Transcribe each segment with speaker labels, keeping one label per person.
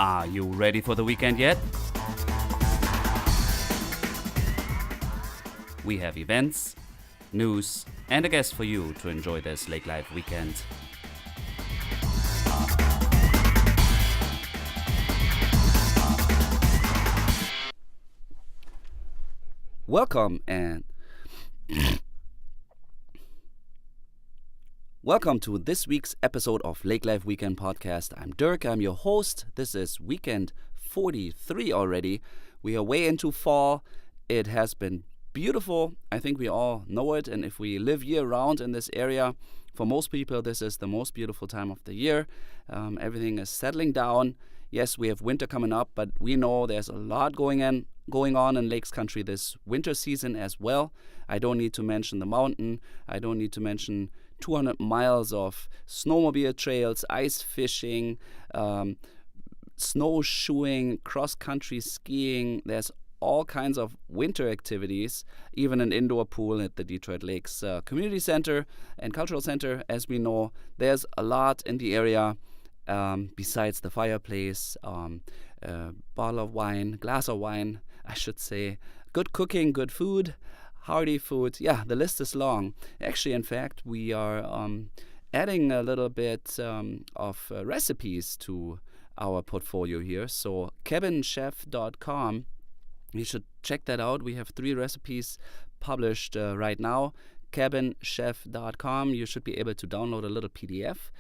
Speaker 1: Are you ready for the weekend yet? We have events, news, and a guest for you to enjoy this Lake Life weekend. Welcome to this week's episode of Lake Life Weekend Podcast. I'm Dirk, I'm your host. This is weekend 43 already. We are way into fall. It has been beautiful. I think we all know it. And if we live year-round in this area, for most people, this is the most beautiful time of the year. Everything is settling down. Yes, we have winter coming up, but we know there's a lot going on in Lakes Country this winter season as well. I don't need to mention the mountain. I don't need to mention 200 miles of snowmobile trails, ice fishing, snowshoeing, cross-country skiing. There's all kinds of winter activities, even an indoor pool at the Detroit Lakes Community Center and Cultural Center. As we know, there's a lot in the area besides the fireplace, bottle of wine, glass of wine, I should say, good cooking, good food, hearty food. Yeah, the list is long. Actually, in fact, we are adding a little bit of recipes to our portfolio here. So cabinchef.com, you should check that out. We have 3 recipes published right now. cabinchef.com, you should be able to download a little PDF.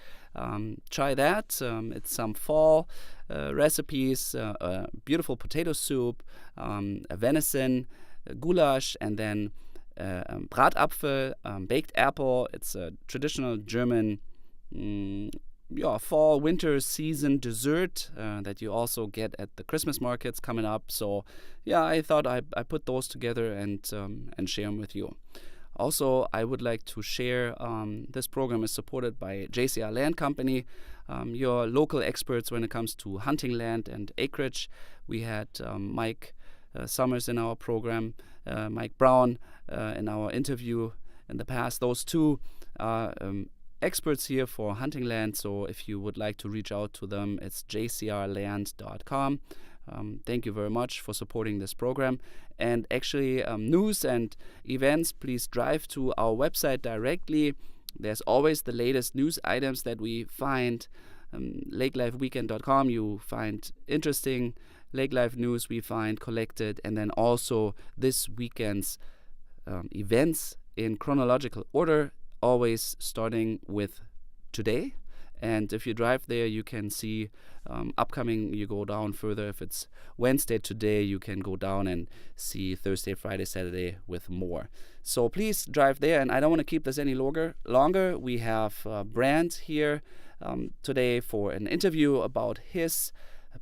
Speaker 1: Try that. It's some fall recipes, beautiful potato soup, a venison, goulash, and then Bratapfel, baked apple. It's a traditional German fall, winter season dessert that you also get at the Christmas markets coming up. So yeah, I thought I put those together and share them with you. Also, I would like to share this program is supported by JCR Land Company, your local experts when it comes to hunting land and acreage. We had Mike Summers in our program, Mike Brown in our interview in the past. Those two are experts here for hunting land, so if you would like to reach out to them, it's jcrland.com. Thank you very much for supporting this program. And actually, news and events, please drive to our website directly. There's always the latest news items that we find. lakelifeweekend.com, you find interesting Lake Life news we find collected, and then also this weekend's events in chronological order, always starting with today. And if you drive there, you can see upcoming, you go down further. If it's Wednesday today, you can go down and see Thursday, Friday, Saturday with more. So please drive there. And I don't want to keep this any longer. We have Brand here today for an interview about his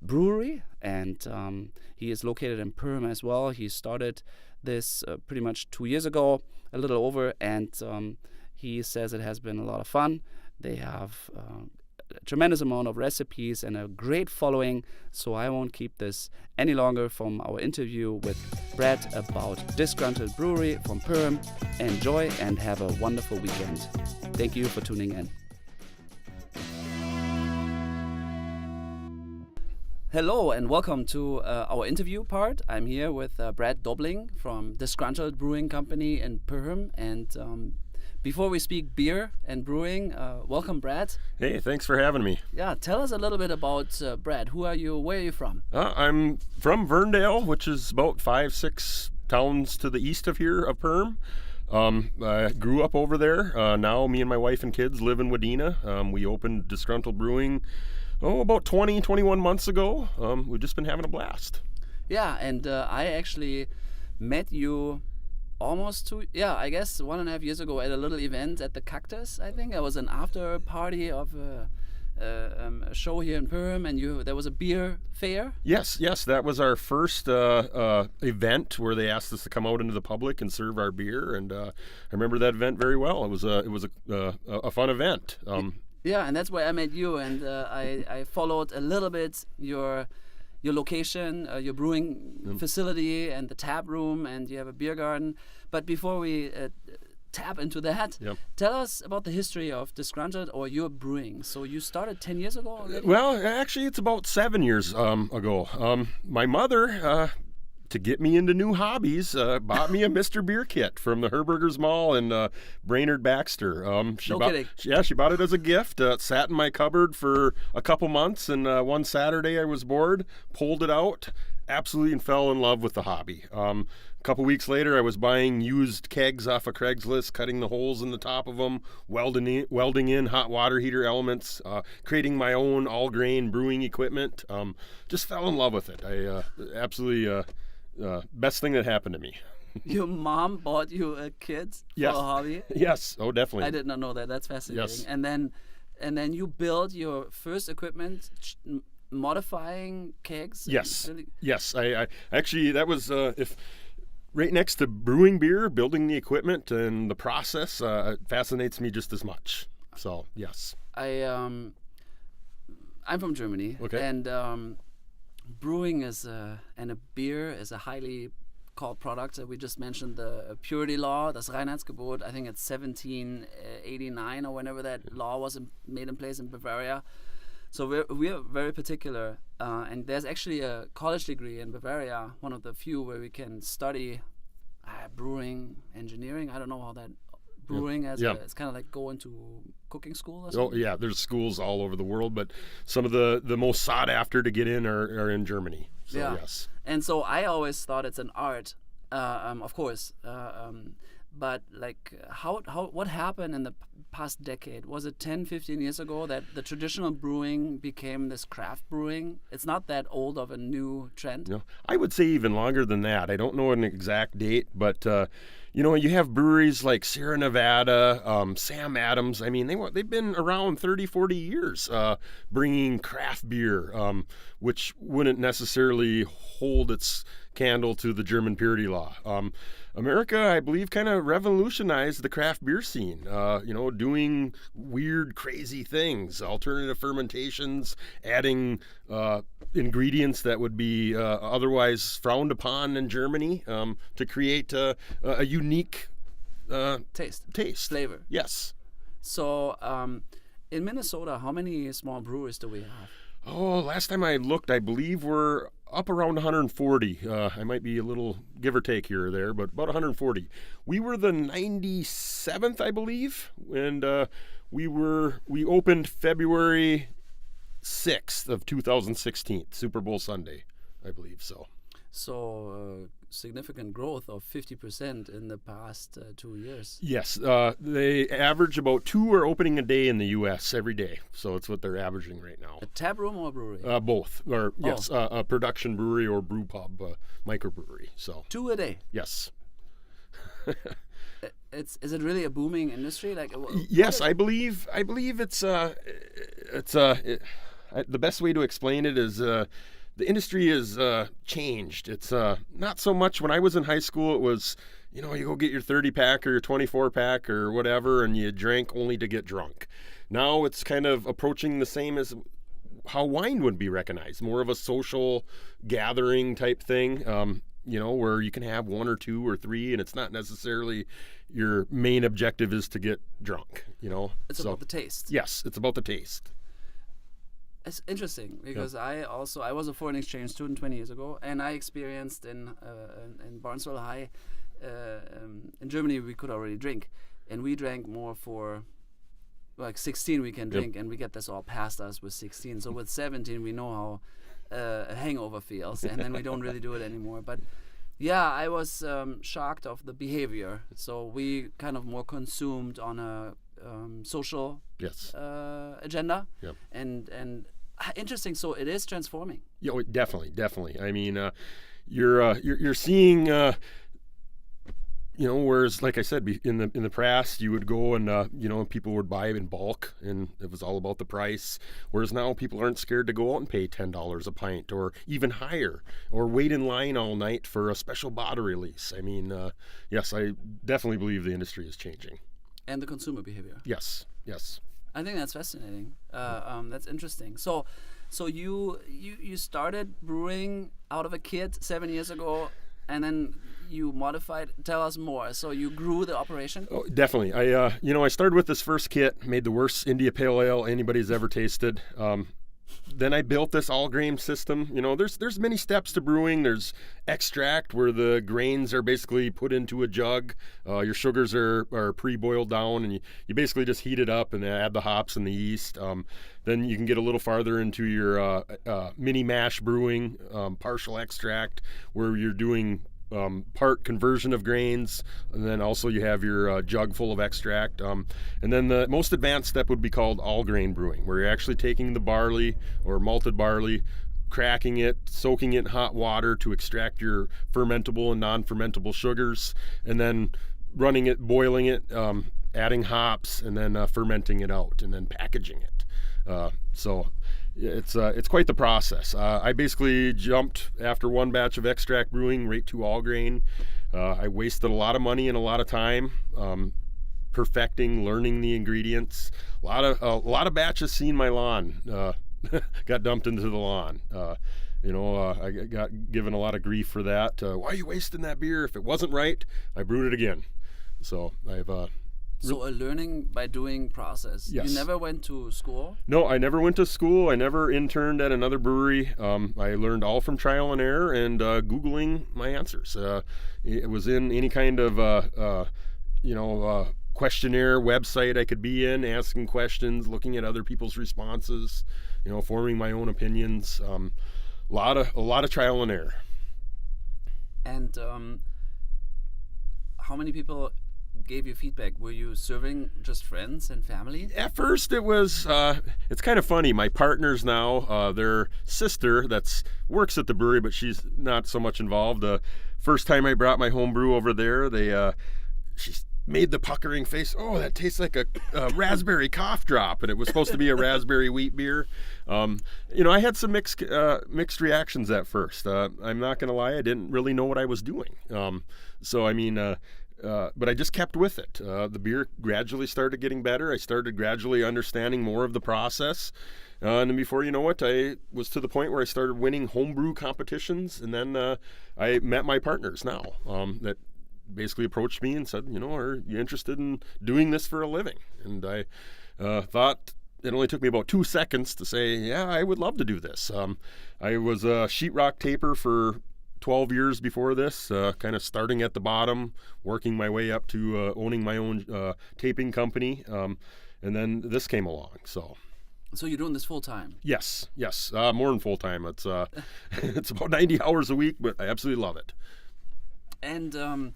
Speaker 1: brewery. And he is located in Perm as well. He started this pretty much 2 years ago, a little over. And he says it has been a lot of fun. They have a tremendous amount of recipes and a great following, so I won't keep this any longer from our interview with Brad about Disgruntled Brewery from Perm. Enjoy and have a wonderful weekend. Thank you for tuning in. Hello and welcome to our interview part. I'm here with Brad Doebbeling from Disgruntled Brewing Company in Perm, and before we speak beer and brewing, welcome, Brad.
Speaker 2: Hey, thanks for having me.
Speaker 1: Yeah, tell us a little bit about Brad. Who are you? Where are you from?
Speaker 2: I'm from Verndale, which is about 5-6 towns to the east of here, of Perm. I grew up over there. Now me and my wife and kids live in Wadena. We opened Disgruntled Brewing, about 21 months ago. We've just been having a blast.
Speaker 1: Yeah, and I actually met you almost 1.5 years ago at a little event at the Cactus. I think it was an after party of a show here in Perm, and there was a beer fair.
Speaker 2: Yes, that was our first event where they asked us to come out into the public and serve our beer, and I remember that event very well. It was a fun event.
Speaker 1: Yeah, and that's where I met you, and I followed a little bit your location, your brewing facility, and the tap room, and you have a beer garden. But before we tap into that.
Speaker 2: Yep.
Speaker 1: Tell us about the history of Disgruntled or your brewing. So you started 10 years ago already?
Speaker 2: Well, actually, it's about 7 years ago. My mother, to get me into new hobbies, bought me a Mr. Beer kit from the Herberger's Mall in Brainerd Baxter.
Speaker 1: No kidding.
Speaker 2: She bought it as a gift. It sat in my cupboard for a couple months, and one Saturday I was bored, pulled it out, absolutely and fell in love with the hobby. A couple weeks later, I was buying used kegs off of Craigslist, cutting the holes in the top of them, welding in hot water heater elements, creating my own all-grain brewing equipment. Just fell in love with it. I absolutely best thing that happened to me.
Speaker 1: Your mom bought you a kit
Speaker 2: Yes.
Speaker 1: for a hobby?
Speaker 2: Yes. Oh, definitely.
Speaker 1: I did not know that. That's fascinating.
Speaker 2: Yes.
Speaker 1: And then you built your first equipment modifying kegs?
Speaker 2: Yes.
Speaker 1: Really?
Speaker 2: Yes. I actually, that was if right next to brewing beer, building the equipment and the process it fascinates me just as much. So yes.
Speaker 1: I'm from Germany.
Speaker 2: Okay.
Speaker 1: And brewing and a beer is a highly called product. We just mentioned the purity law, das Reinheitsgebot. I think it's 1789 or whenever that law was made in place in Bavaria. So we're very particular, and there's actually a college degree in Bavaria, one of the few where we can study brewing engineering. I don't know how that brewing it's kind of like going to cooking school or something.
Speaker 2: Oh yeah, there's schools all over the world, but some of the most sought after to get in are in Germany. So yes.
Speaker 1: And so I always thought it's an art, of course. But like, what happened in the past decade? Was it 10, 15 years ago that the traditional brewing became this craft brewing? It's not that old of a new trend.
Speaker 2: No, I would say even longer than that. I don't know an exact date, but you have breweries like Sierra Nevada, Sam Adams. I mean, they've been around 30, 40 years bringing craft beer, which wouldn't necessarily hold its candle to the German purity law. America, I believe, kind of revolutionized the craft beer scene, doing weird, crazy things, alternative fermentations, adding ingredients that would be otherwise frowned upon in Germany to create a unique
Speaker 1: taste, flavor.
Speaker 2: Yes.
Speaker 1: So in Minnesota, how many small breweries do we have?
Speaker 2: Oh, last time I looked, I believe we're up around 140. I might be a little give or take here or there, but about 140. We were the 97th, I believe, and we opened February 6th of 2016, Super Bowl Sunday, I believe so.
Speaker 1: So significant growth of 50% in the past 2 years.
Speaker 2: Yes, they average about 2 are opening a day in the U.S. every day. So it's what they're averaging right now.
Speaker 1: A tap room or a brewery?
Speaker 2: Both. Or yes, a production brewery or brew pub, microbrewery. So
Speaker 1: 2 a day.
Speaker 2: Yes.
Speaker 1: Is it really a booming industry? Like
Speaker 2: yes, I believe it's the best way to explain it is. The industry has changed. It's not so much when I was in high school, it was, you go get your 30-pack or your 24-pack or whatever, and you drank only to get drunk. Now it's kind of approaching the same as how wine would be recognized, more of a social gathering type thing, where you can have 1 or 2 or 3, and it's not necessarily your main objective is to get drunk,
Speaker 1: It's about the taste.
Speaker 2: Yes, it's about the taste.
Speaker 1: It's interesting because I was a foreign exchange student 20 years ago, and I experienced in Barnesville High in Germany we could already drink, and we drank more for like 16 we can drink, and we get this all past us with 16. So with 17 we know how a hangover feels, and then we don't really do it anymore. But yeah, I was shocked of the behavior. So we kind of more consumed on a social agenda, and interesting. So it is transforming.
Speaker 2: Yeah, definitely. I mean, you're seeing, whereas like I said, in the past you would go and people would buy in bulk and it was all about the price. Whereas now people aren't scared to go out and pay $10 a pint or even higher, or wait in line all night for a special bottle release. I mean, yes, I definitely believe the industry is changing.
Speaker 1: And the consumer behavior.
Speaker 2: Yes.
Speaker 1: I think that's fascinating. That's interesting. So you started brewing out of a kit 7 years ago. and then you modified. Tell us more. So you grew the operation?
Speaker 2: Oh, definitely. I started with this first kit, made the worst India Pale Ale anybody's ever tasted. Then I built this all grain system. There's many steps to brewing. There's extract, where the grains are basically put into a jug. Your sugars are pre-boiled down, and you basically just heat it up and add the hops and the yeast. Then you can get a little farther into your mini mash brewing, partial extract, where you're doing part conversion of grains, and then also you have your jug full of extract. And then the most advanced step would be called all grain brewing, where you're actually taking the barley or malted barley, cracking it, soaking it in hot water to extract your fermentable and non-fermentable sugars, and then running it, boiling it, adding hops, and then fermenting it out, and then packaging it. So it's quite the process. I basically jumped after one batch of extract brewing right to all grain. I wasted a lot of money and a lot of time perfecting, learning the ingredients. A lot of batches seen my lawn. Got dumped into the lawn. I got given a lot of grief for that. Why are you wasting that beer? If it wasn't right, I brewed it again. So I've
Speaker 1: So a learning by doing process.
Speaker 2: Yes.
Speaker 1: You never went to school?
Speaker 2: No, I never went to school. I never interned at another brewery. I learned all from trial and error and Googling my answers. It was in any kind of questionnaire website I could be in, asking questions, looking at other people's responses, forming my own opinions. A lot of trial and error.
Speaker 1: And how many people gave you feedback? Were you serving just friends and family?
Speaker 2: At first it was, it's kind of funny. My partners now, their sister works at the brewery, but she's not so much involved. First time I brought my home brew over there, she made the puckering face. Oh, that tastes like a raspberry cough drop, and it was supposed to be a raspberry wheat beer. I had some mixed reactions at first. I'm not going to lie, I didn't really know what I was doing. But I just kept with it. The beer gradually started getting better. I started gradually understanding more of the process. And then before you know it, I was to the point where I started winning homebrew competitions. And then I met my partners now that basically approached me and said, are you interested in doing this for a living? And I thought it only took me about 2 seconds to say, yeah, I would love to do this. I was a sheetrock taper for 12 years before this, kind of starting at the bottom, working my way up to owning my own taping company, and then this came along. So
Speaker 1: you're doing this full time?
Speaker 2: Yes, more than full time. It's it's about 90 hours a week, but I absolutely love it.
Speaker 1: And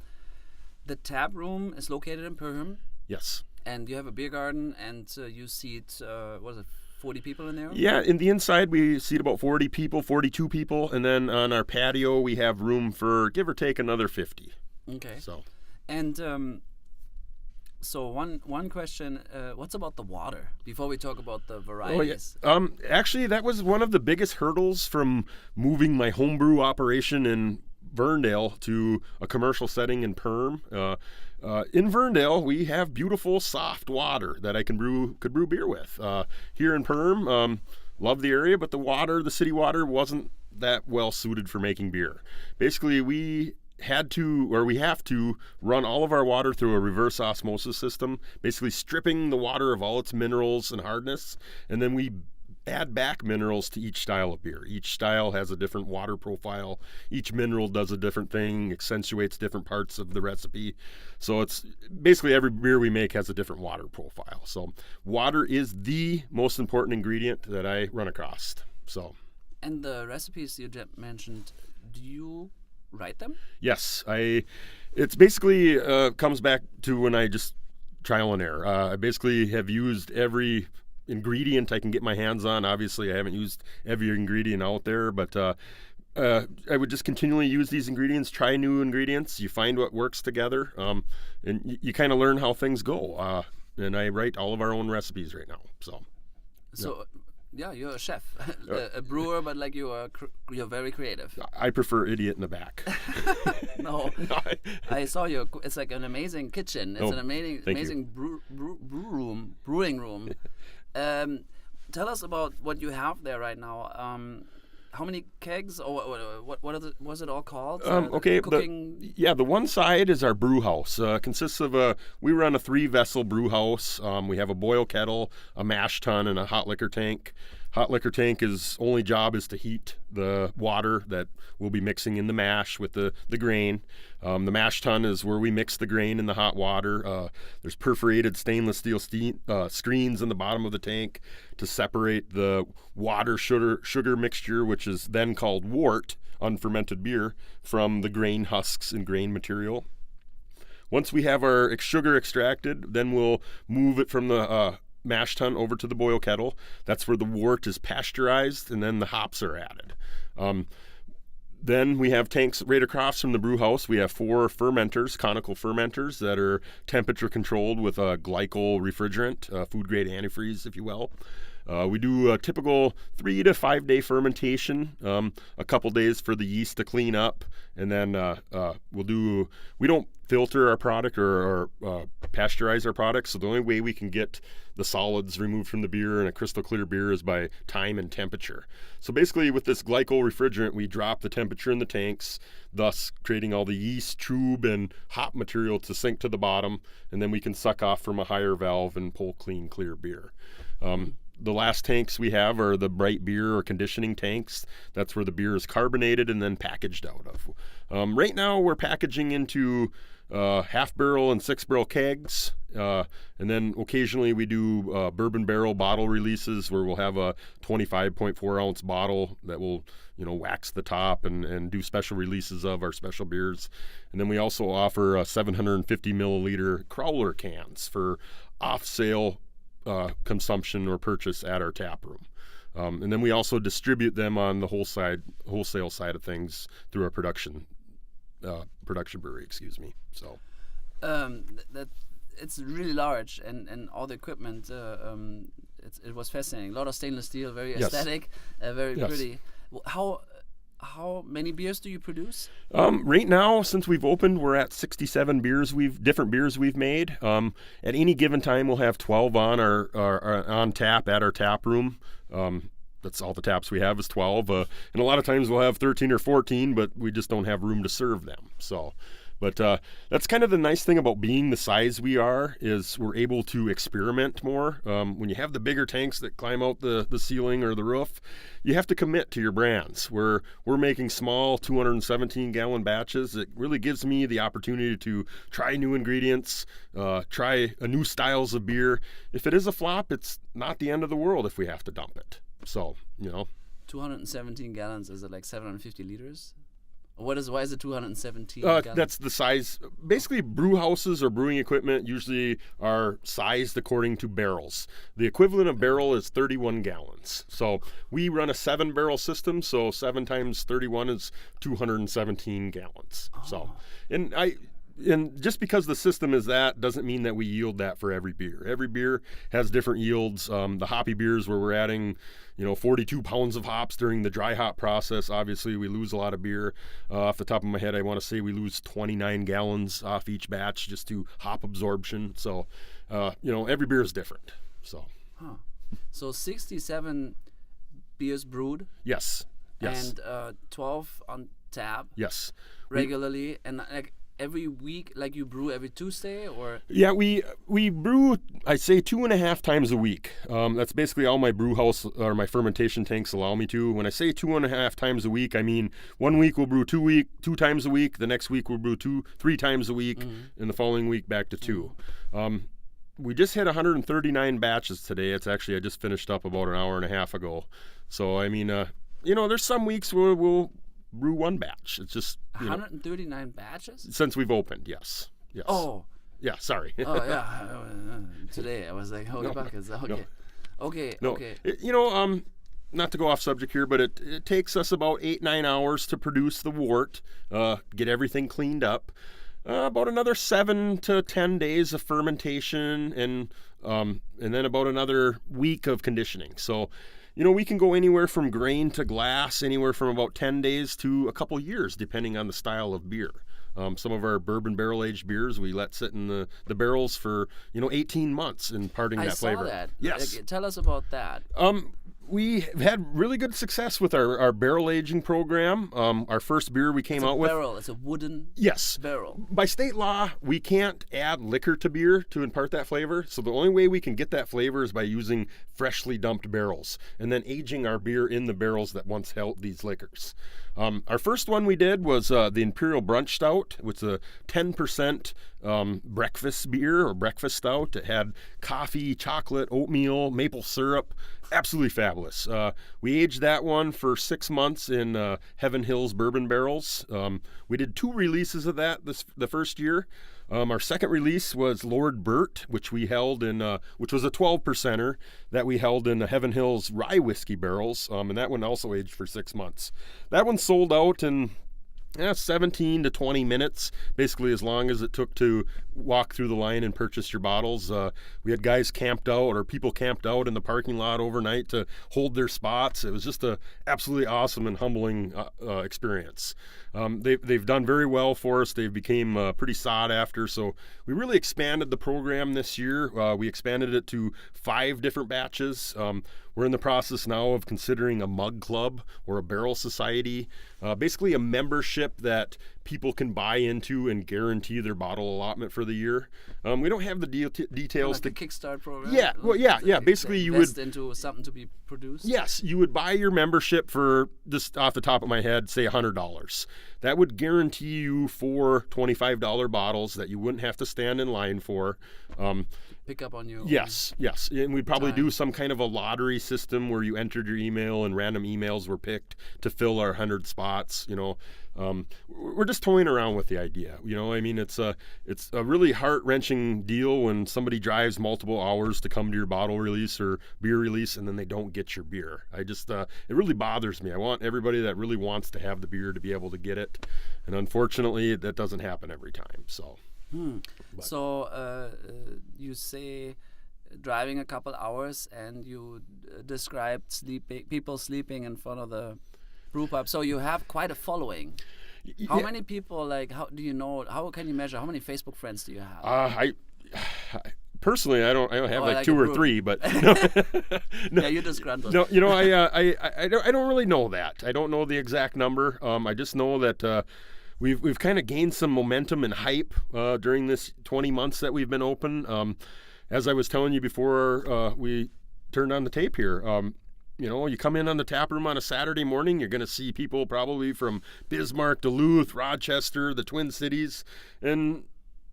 Speaker 1: the tap room is located in Perham.
Speaker 2: Yes.
Speaker 1: And you have a beer garden, and you seat 40 people in there?
Speaker 2: Yeah, in the inside we seat about 40 people, 42 people, and then on our patio we have room for give or take another 50.
Speaker 1: Okay.
Speaker 2: So
Speaker 1: one question, what's about the water before we talk about the varieties?
Speaker 2: Oh, yeah. Actually, that was one of the biggest hurdles from moving my homebrew operation in Verndale to a commercial setting in Perm. In Verndale, we have beautiful soft water that I could brew beer with. Here in Perm, love the area, but the city water wasn't that well suited for making beer. Basically, we have to run all of our water through a reverse osmosis system, basically stripping the water of all its minerals and hardness, and then we add back minerals to each style of beer. Each style has a different water profile. Each mineral does a different thing, accentuates different parts of the recipe. So it's basically every beer we make has a different water profile. So water is the most important ingredient that I run across. So.
Speaker 1: And the recipes you just mentioned, do you write them?
Speaker 2: Yes, it's basically comes back to when I just trial and error. I basically have used every ingredient I can get my hands on. Obviously, I haven't used every ingredient out there, but I would just continually use these ingredients, try new ingredients. You find what works together, and you kind of learn how things go. And I write all of our own recipes right now. So
Speaker 1: yeah, you're a chef, a brewer, but like you're very creative.
Speaker 2: I prefer idiot in the back.
Speaker 1: No, I saw you. It's like an amazing kitchen. It's an amazing brewing room. Tell us about what you have there right now. how many kegs, or was it all called?
Speaker 2: Okay,
Speaker 1: cooking.
Speaker 2: the one side is our brew house. Consists of we run a 3-vessel brew house. We have a boil kettle, a mash tun, and a hot liquor tank. Hot liquor tank only job is to heat the water that we'll be mixing in the mash with the grain. The mash tun is where we mix the grain in the hot water. There's perforated stainless steel screens in the bottom of the tank to separate the water sugar mixture, which is then called wort, unfermented beer, from the grain husks and grain material. Once we have our sugar extracted, then we'll move it from the mash tun over to the boil kettle. That's where the wort is pasteurized, and then the hops are added. Then we have tanks right across from the brew house. We have 4 fermenters, conical fermenters, that are temperature controlled with a glycol refrigerant, food grade antifreeze, if you will. We do a typical 3 to 5 day fermentation, a couple days for the yeast to clean up, and then we don't filter our product or pasteurize our products, so the only way we can get the solids removed from the beer in a crystal clear beer is by time and temperature. So basically with this glycol refrigerant, we drop the temperature in the tanks, thus creating all the yeast, tube, and hop material to sink to the bottom, and then we can suck off from a higher valve and pull clean, clear beer. The last tanks we have are the bright beer or conditioning tanks. That's where the beer is carbonated and then packaged out of. Right now we're packaging into half barrel and 6-barrel kegs, and then occasionally we do bourbon barrel bottle releases where we'll have a 25.4 ounce bottle that will wax the top and do special releases of our special beers. And then we also offer 750 milliliter crowler cans for off sale consumption or purchase at our tap room. And then we also distribute them on the wholesale side of things through our production brewery, So
Speaker 1: that it's really large, and all the equipment, it was fascinating. A lot of stainless steel, very aesthetic, very pretty. How many beers do you produce?
Speaker 2: Right now, since we've opened, we're at 67 different beers we've made. At any given time, we'll have 12 on on tap at our tap room. That's all the taps we have is 12. And a lot of times we'll have 13 or 14, but we just don't have room to serve them. But that's kind of the nice thing about being the size we are, is we're able to experiment more. When you have the bigger tanks that climb out the ceiling or the roof, you have to commit to your brands. We're making small 217-gallon batches. It really gives me the opportunity to try new ingredients, try new styles of beer. If it is a flop, it's not the end of the world if we have to dump it. So,
Speaker 1: 217 gallons, is it like 750 liters? Why is it 217 gallons?
Speaker 2: That's the size. Basically, brew houses or brewing equipment usually are sized according to barrels. The equivalent of barrel is 31 gallons. So we run a 7-barrel system, so 7 times 31 is 217 gallons. Oh. So, and just because the system is that doesn't mean that we yield that for every beer. Every beer has different yields. The hoppy beers where we're adding 42 pounds of hops during the dry hop process, obviously we lose a lot of beer. Off the top of my head, I want to say we lose 29 gallons off each batch just to hop absorption. So, every beer is different. So,
Speaker 1: So 67 beers brewed?
Speaker 2: Yes.
Speaker 1: And 12 on tap?
Speaker 2: Yes.
Speaker 1: Regularly? And every week, like you brew every Tuesday, or?
Speaker 2: Yeah, we brew, I'd say 2.5 times a week. That's basically all my brew house or my fermentation tanks allow me to. When I say 2.5 times a week, I mean 1 week we'll brew 2 times a week. The next week we'll brew 3 times a week, and the following week back to 2. We just hit 139 batches today. It's actually, I just finished up about an hour and a half ago. So I mean, there's some weeks where we'll brew 1 batch. It's just
Speaker 1: 139 batches
Speaker 2: since we've opened. Yes.
Speaker 1: Oh
Speaker 2: yeah, sorry.
Speaker 1: Oh yeah. Today I was like, holy buckets. Okay. Not to go off subject here, but it takes us about 8-9 hours to produce the wort, get everything cleaned up. About another 7 to 10 days of fermentation, and then about another week of conditioning. So we can go anywhere from grain to glass, anywhere from about 10 days to a couple years, depending on the style of beer. Some of our bourbon barrel-aged beers we let sit in the barrels for 18 months, imparting that flavor. I saw that.
Speaker 2: Yes.
Speaker 1: Tell us about that.
Speaker 2: We had really good success with our barrel aging program. Our first beer we came out with.
Speaker 1: Barrel. It's a wooden
Speaker 2: Yes.
Speaker 1: barrel.
Speaker 2: By state law, we can't add liquor to beer to impart that flavor. So the only way we can get that flavor is by using freshly dumped barrels and then aging our beer in the barrels that once held these liquors. Our first one we did was the Imperial Brunch Stout, which is a 10% breakfast beer or breakfast stout. It had coffee, chocolate, oatmeal, maple syrup. Absolutely fabulous. We aged that one for 6 months in Heaven Hills bourbon barrels. We did 2 releases of that the first year. Our second release was Lord Burt, which we held in, which was a 12%er that we held in the Heaven Hills rye whiskey barrels, and that one also aged for 6 months. That one sold out in 17 to 20 minutes, basically as long as it took to walk through the line and purchase your bottles. We had guys camped out, or people camped out in the parking lot overnight to hold their spots. It was just a absolutely awesome and humbling experience. They've done very well for us. They've became pretty sought after, so we really expanded the program this year. We expanded it to 5 different batches. We're in the process now of considering a mug club or a barrel society, basically a membership that people can buy into and guarantee their bottle allotment for the year. We don't have the details.
Speaker 1: Like a Kickstart program?
Speaker 2: Yeah, well, yeah. Basically, you would
Speaker 1: invest into something to be produced?
Speaker 2: Yes, you would buy your membership for, just off the top of my head, say $100. That would guarantee you 4 $25 bottles that you wouldn't have to stand in line for.
Speaker 1: Pick up on your
Speaker 2: Yes. And we'd probably do some kind of a lottery system where you entered your email and random emails were picked to fill our 100 spots. We're just toying around with the idea. I mean, it's a really heart-wrenching deal when somebody drives multiple hours to come to your bottle release or beer release and then they don't get your beer. It really bothers me. I want everybody that really wants to have the beer to be able to get it, and unfortunately that doesn't happen every time. So
Speaker 1: you say driving a couple hours, and you described people sleeping in front of the brew pub. So you have quite a following. How many people, how do you know, how can you measure, how many Facebook friends do you have?
Speaker 2: I personally, I don't have like 2 or 3, but no.
Speaker 1: Yeah, you're disgruntled.
Speaker 2: No, I don't really know that. I don't know the exact number. I just know that we've kind of gained some momentum and hype during this 20 months that we've been open. As I was telling you before we turned on the tape here, you come in on the tap room on a Saturday morning, you're going to see people probably from Bismarck, Duluth, Rochester, the Twin Cities, and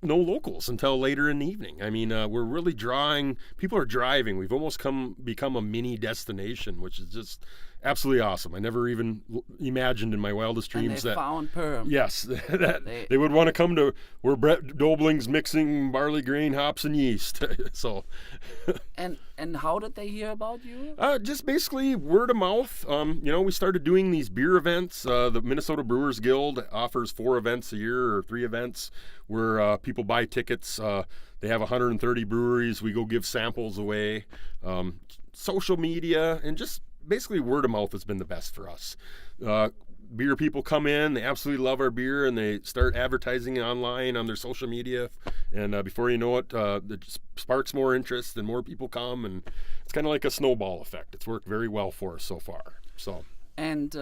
Speaker 2: no locals until later in the evening. I mean, we're really drawing, people are driving. We've almost become a mini destination, which is just absolutely awesome. I never even imagined in my wildest dreams
Speaker 1: and they found Perm.
Speaker 2: Yes, that they would want to come to where Brett Doebeling's mixing barley grain, hops, and yeast. So,
Speaker 1: and how did they hear about you?
Speaker 2: Just basically word of mouth. We started doing these beer events. The Minnesota Brewers Guild offers 4 events a year or 3 events where people buy tickets. They have 130 breweries. We go give samples away. Social media and just basically word of mouth has been the best for us. Beer people come in, they absolutely love our beer, and they start advertising it online on their social media, and before you know it, it sparks more interest and more people come, and it's kind of like a snowball effect. It's worked very well for us so far.
Speaker 1: And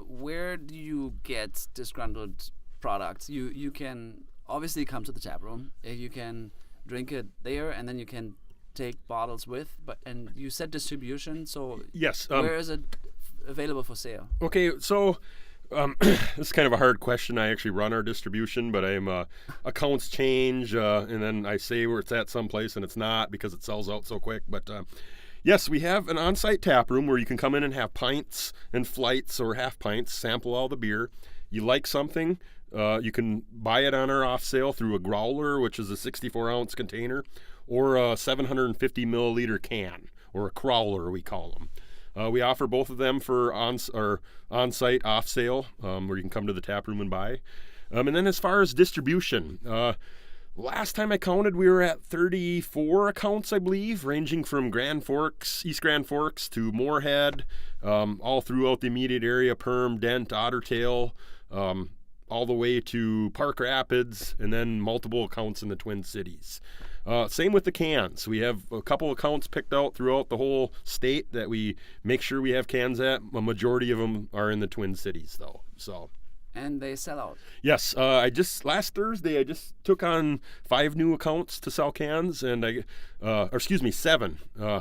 Speaker 1: where do you get Disgruntled products? You can obviously come to the tap room. You can drink it there, and then you can take bottles with, and you said distribution, so
Speaker 2: yes,
Speaker 1: where is it available for sale?
Speaker 2: Okay, so this is kind of a hard question. I actually run our distribution, but I'm accounts change, and then I say where it's at someplace and it's not because it sells out so quick. But yes, we have an on-site tap room where you can come in and have pints and flights or half pints, sample all the beer. You like something, you can buy it on our off sale through a growler, which is a 64-ounce container, or a 750 milliliter can, or a crawler we call them. We offer both of them for on-site off sale, where you can come to the tap room and buy. And then as far as distribution, last time I counted, we were at 34 accounts, I believe, ranging from East Grand Forks to Moorhead, all throughout the immediate area, Perm, Dent, Otter Tail, all the way to Park Rapids, and then multiple accounts in the Twin Cities. Same with the cans. We have a couple accounts picked out throughout the whole state that we make sure we have cans at. A majority of them are in the Twin Cities, though. So.
Speaker 1: And they sell out.
Speaker 2: Yes, last Thursday I just took on 5 new accounts to sell cans, and 7.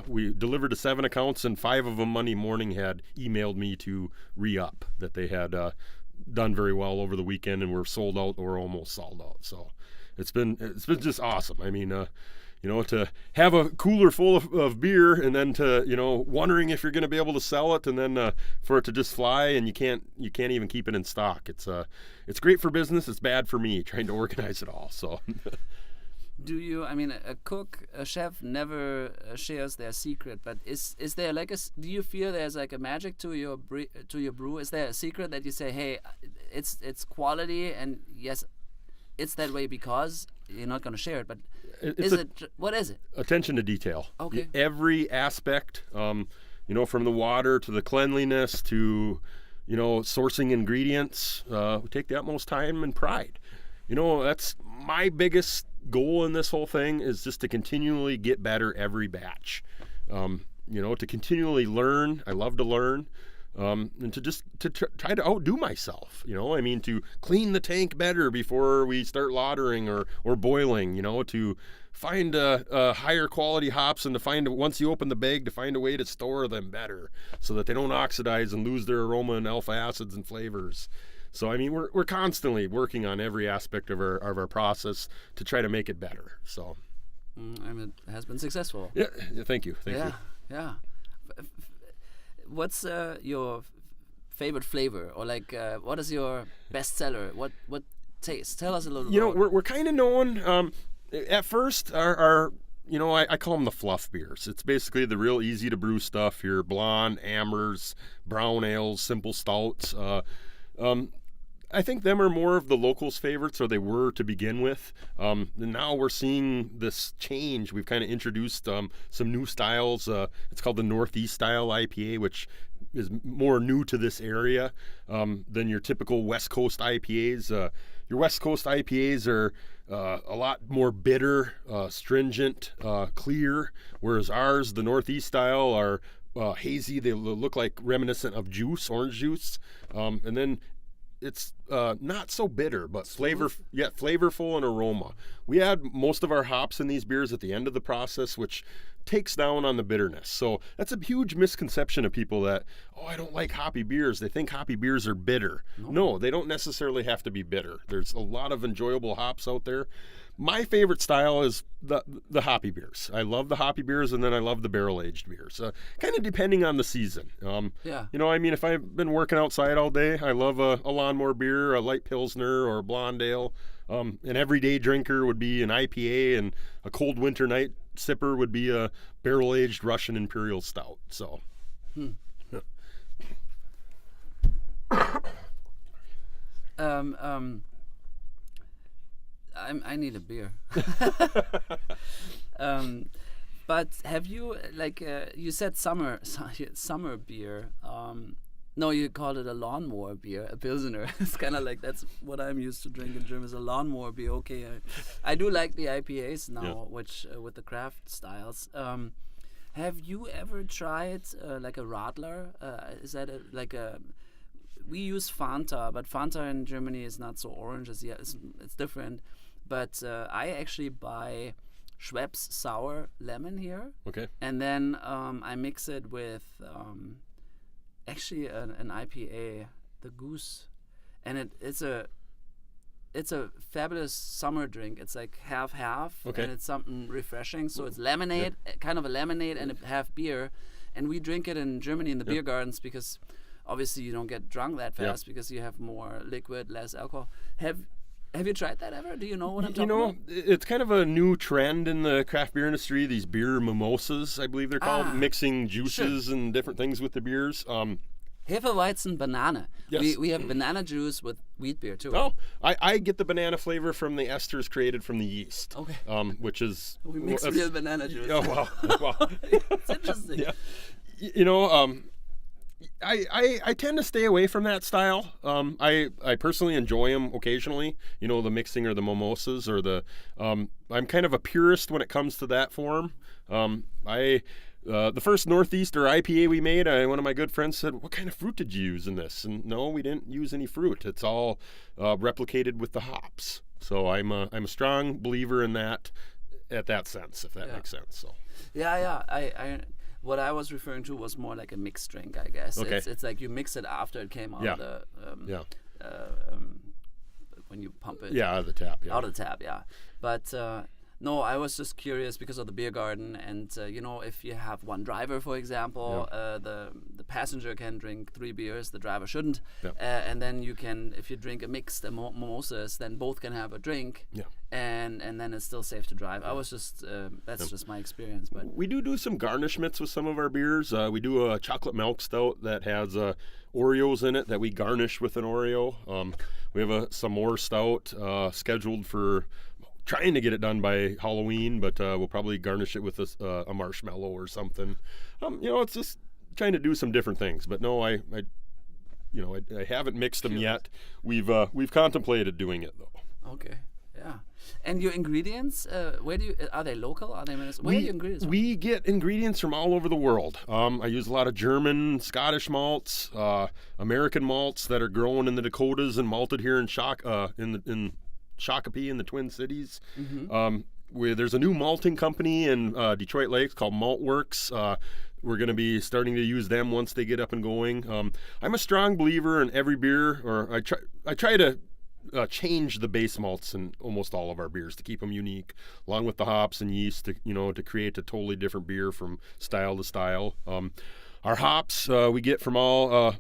Speaker 2: We delivered to 7 accounts, and 5 of them Monday morning had emailed me to re-up that they had done very well over the weekend and were sold out or almost sold out. So it's been just awesome. I mean, to have a cooler full of beer and then to, wondering if you're going to be able to sell it, and then for it to just fly and you can't even keep it in stock. It's great for business. It's bad for me trying to organize it all. So.
Speaker 1: Do you? I mean, a chef never shares their secret. But is there do you feel there's like a magic to your brew? Is there a secret that you say, hey, it's quality, and yes, it's that way because you're not going to share it, but what is it? Attention
Speaker 2: to detail.
Speaker 1: Okay.
Speaker 2: Every aspect, from the water to the cleanliness to, sourcing ingredients, we take the utmost time and pride. That's my biggest goal in this whole thing, is just to continually get better every batch. To continually learn. I love to learn. And to try to outdo myself, to clean the tank better before we start lautering or boiling, to find higher quality hops, and once you open the bag, to find a way to store them better so that they don't oxidize and lose their aroma and alpha acids and flavors. So, I mean, we're constantly working on every aspect of our process to try to make it better. So,
Speaker 1: it has been successful.
Speaker 2: Yeah, thank you. Thank you.
Speaker 1: Yeah. What's your favorite flavor, or what is your best seller? What taste? Tell us a little bit.
Speaker 2: We're kind of known at first. I call them the fluff beers. It's basically the real easy to brew stuff. Your blonde, amers, brown ales, simple stouts. I think them are more of the locals' favorites, or they were to begin with. And now we're seeing this change. We've kind of introduced some new styles. It's called the Northeast Style IPA, which is more new to this area than your typical West Coast IPAs. Your West Coast IPAs are a lot more bitter, stringent, clear, whereas ours, the Northeast Style, are hazy. They look like reminiscent of orange juice. And then it's not so bitter, but flavorful and aroma. We add most of our hops in these beers at the end of the process, which takes down on the bitterness. So that's a huge misconception of people that, I don't like hoppy beers. They think hoppy beers are bitter. No, they don't necessarily have to be bitter. There's a lot of enjoyable hops out there. My favorite style is the hoppy beers. I love the hoppy beers, and then I love the barrel-aged beers. Kind of depending on the season. If I've been working outside all day, I love a lawnmower beer, a light pilsner, or a blonde ale. An everyday drinker would be an IPA, and a cold winter night sipper would be a barrel-aged Russian Imperial Stout. So.
Speaker 1: I need a beer. But have you you said summer beer? No, you called it a lawnmower beer, a pilsner. It's kind of that's what I'm used to drinking in Germany, is a lawnmower beer. Okay, I do like the IPAs now, which with the craft styles. Have you ever tried a Radler? Is that we use Fanta, but Fanta in Germany is not so orange as it's different. But I actually buy Schweppes sour lemon here.
Speaker 2: Okay.
Speaker 1: And then I mix it with actually an IPA, the Goose, and it's a fabulous summer drink. It's like half, and it's something refreshing. So it's lemonade, kind of a lemonade, and a half beer. And we drink it in Germany in the beer gardens because obviously you don't get drunk that fast because you have more liquid, less alcohol. Have you tried that ever? Do you know what I'm talking about?
Speaker 2: It's kind of a new trend in the craft beer industry, these beer mimosas, I believe they're called, mixing juices and different things with the beers.
Speaker 1: Hefeweizen banana.
Speaker 2: Yes.
Speaker 1: We have banana juice with wheat beer too.
Speaker 2: Oh, I get the banana flavor from the esters created from the yeast.
Speaker 1: Okay.
Speaker 2: Which is...
Speaker 1: We mix real banana juice.
Speaker 2: Oh, wow.
Speaker 1: It's interesting.
Speaker 2: Yeah. I tend to stay away from that style. I personally enjoy them occasionally. The mixing or the mimosas or the. I'm kind of a purist when it comes to that form. The first Northeaster IPA we made, one of my good friends said, "What kind of fruit did you use in this?" And no, we didn't use any fruit. It's all replicated with the hops. So I'm a strong believer in that, at that sense, if that makes sense. So.
Speaker 1: Yeah. I what I was referring to was more like a mixed drink, I guess.
Speaker 2: Okay.
Speaker 1: It's like you mix it after it came out of the when you pump it.
Speaker 2: Yeah, out of the tap. Yeah.
Speaker 1: Out of the tap, yeah. But no, I was just curious because of the beer garden, and if you have one driver, for example, the passenger can drink 3 beers, the driver shouldn't, and then you can, if you drink a mixed mimosas, then both can have a drink, and then it's still safe to drive. I was just that's just my experience, but
Speaker 2: we do some garnishments with some of our beers. We do a chocolate milk stout that has Oreos in it that we garnish with an Oreo. We have some more stout scheduled for. Trying to get it done by Halloween, but we'll probably garnish it with a marshmallow or something. It's just trying to do some different things. But no, I haven't mixed them yet. We've contemplated doing it though.
Speaker 1: Okay, yeah. And your ingredients, are they local? Are they where are your ingredients from?
Speaker 2: We get ingredients from all over the world. I use a lot of German, Scottish malts, American malts that are grown in the Dakotas and malted here in Shakopee in the Twin Cities. Mm-hmm. There's a new malting company in Detroit Lakes called Maltworks. We're going to be starting to use them once they get up and going. I'm a strong believer in every beer, or I try to change the base malts in almost all of our beers to keep them unique, along with the hops and yeast to create a totally different beer from style to style. Our hops we get from all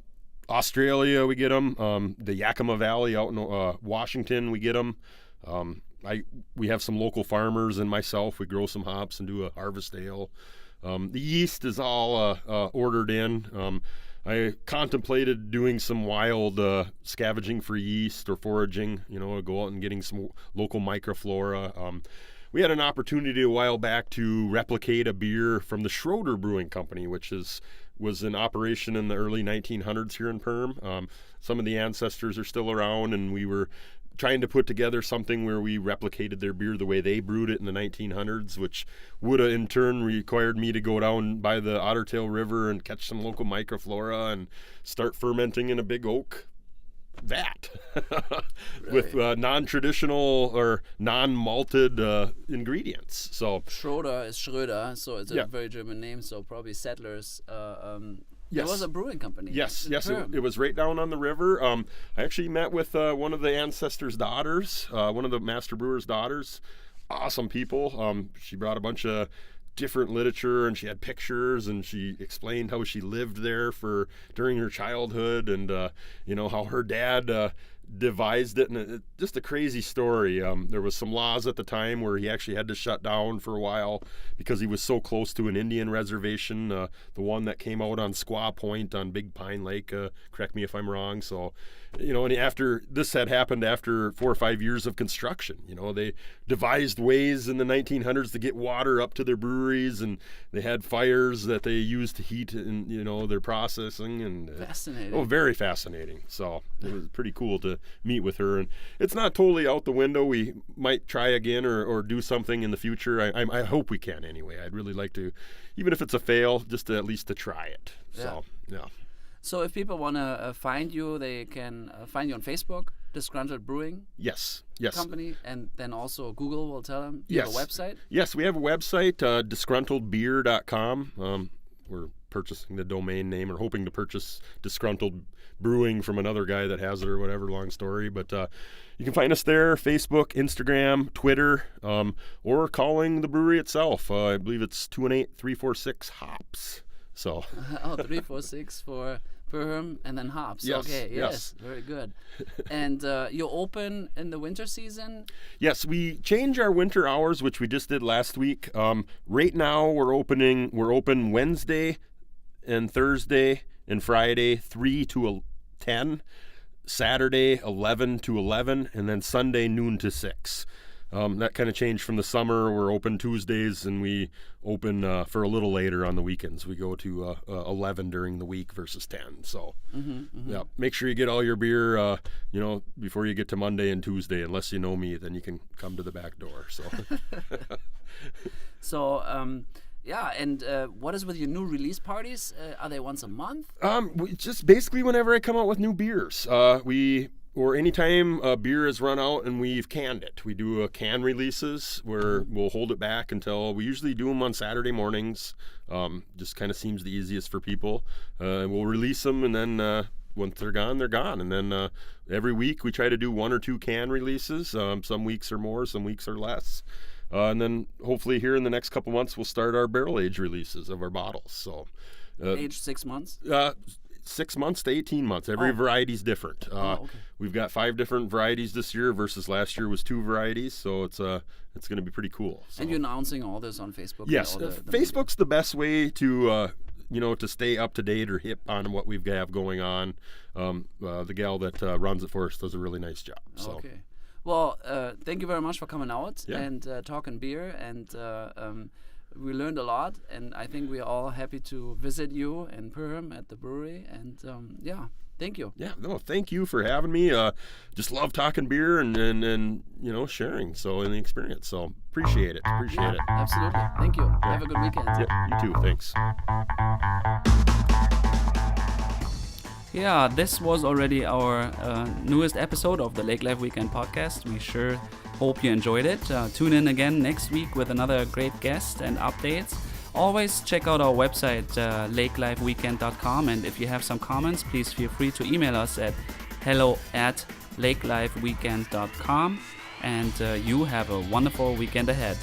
Speaker 2: Australia, we get them. The Yakima Valley out in Washington, we get them. We have some local farmers and myself. We grow some hops and do a harvest ale. The yeast is all ordered in. I contemplated doing some wild scavenging for yeast or foraging, go out and getting some local microflora. We had an opportunity a while back to replicate a beer from the Schroeder Brewing Company, which was in operation in the early 1900s here in Perm. Some of the ancestors are still around, and we were trying to put together something where we replicated their beer the way they brewed it in the 1900s, which would have in turn required me to go down by the Ottertail River and catch some local microflora and start fermenting in a big oak vat with non-traditional or non-malted ingredients. So
Speaker 1: Schroeder is Schröder, so it's a very German name, so probably settlers.
Speaker 2: Yes.
Speaker 1: It was a brewing company.
Speaker 2: Yes, it was right down on the river. I actually met with one of the ancestors' daughters, one of the master brewers' daughters. Awesome people. She brought a bunch of different literature, and she had pictures, and she explained how she lived there during her childhood, and how her dad devised it, and just a crazy story. There was some laws at the time where he actually had to shut down for a while because he was so close to an Indian reservation, the one that came out on Squaw Point on Big Pine Lake. Correct me if I'm wrong. So, and after this had happened after 4 or 5 years of construction, they devised ways in the 1900s to get water up to their breweries, and they had fires that they used to heat and their processing. And
Speaker 1: fascinating.
Speaker 2: Oh, very fascinating. So it was pretty cool to meet with her, and it's not totally out the window. We might try again or do something in the future. I hope we can anyway. I'd really like to, even if it's a fail, just at least to try it. So yeah.
Speaker 1: So if people want to find you, they can find you on Facebook, Disgruntled Brewing.
Speaker 2: Yes.
Speaker 1: Company, and then also Google will tell them.
Speaker 2: Yes.
Speaker 1: You have a website?
Speaker 2: Yes, we have a website, disgruntledbeer.com. We're purchasing the domain name, or hoping to purchase Disgruntled Brewing from another guy that has it, or whatever, long story. But you can find us there, Facebook, Instagram, Twitter, or calling the brewery itself. I believe it's 218-346-HOPS. So
Speaker 1: 346 for Perm and then hops.
Speaker 2: Yes,
Speaker 1: okay,
Speaker 2: yes.
Speaker 1: Very good. And you open in the winter season?
Speaker 2: Yes, we change our winter hours, which we just did last week. Right now we're open Wednesday and Thursday and Friday 3 to 10, Saturday 11 to 11, and then Sunday noon to 6. That kind of changed from the summer. We're open Tuesdays, and we open for a little later on the weekends. We go to 11 during the week versus 10. So, yeah, make sure you get all your beer, before you get to Monday and Tuesday. Unless you know me, then you can come to the back door. So,
Speaker 3: and what is with your new release parties? Are they once a month?
Speaker 2: Just basically whenever I come out with new beers. Or anytime a beer has run out and we've canned it. We do can releases where we'll hold it back until, we usually do them on Saturday mornings. Just kind of seems the easiest for people. We'll release them, and then once they're gone, they're gone. And then every week we try to do 1 or 2 can releases. Some weeks are more, some weeks are less. And then hopefully here in the next couple months we'll start our barrel age releases of our bottles. So
Speaker 3: age 6 months?
Speaker 2: 6 months to 18 months. Every variety is different.
Speaker 3: Okay.
Speaker 2: We've got 5 different varieties this year versus last year was 2 varieties. So it's going to be pretty cool. So.
Speaker 3: And you're announcing all this on Facebook?
Speaker 2: Yes, Facebook's the best way to to stay up to date or hip on what we have going on. The gal that runs it for us does a really nice job. So.
Speaker 3: Okay. Well, thank you very much for coming out and talking beer, and we learned a lot, and I think we're all happy to visit you in Perham at the brewery, and thank you.
Speaker 2: Yeah, no, thank you for having me. Just love talking beer and sharing in the experience. So appreciate it.
Speaker 3: Absolutely. Thank you. Have a good weekend.
Speaker 2: Yeah, you too. Thanks.
Speaker 1: Yeah, this was already our newest episode of the Lake Life Weekend podcast. We sure hope you enjoyed it. Tune in again next week with another great guest and updates. Always check out our website, lakelifeweekend.com, and if you have some comments, please feel free to email us at hello@lakelifeweekend.com, and you have a wonderful weekend ahead.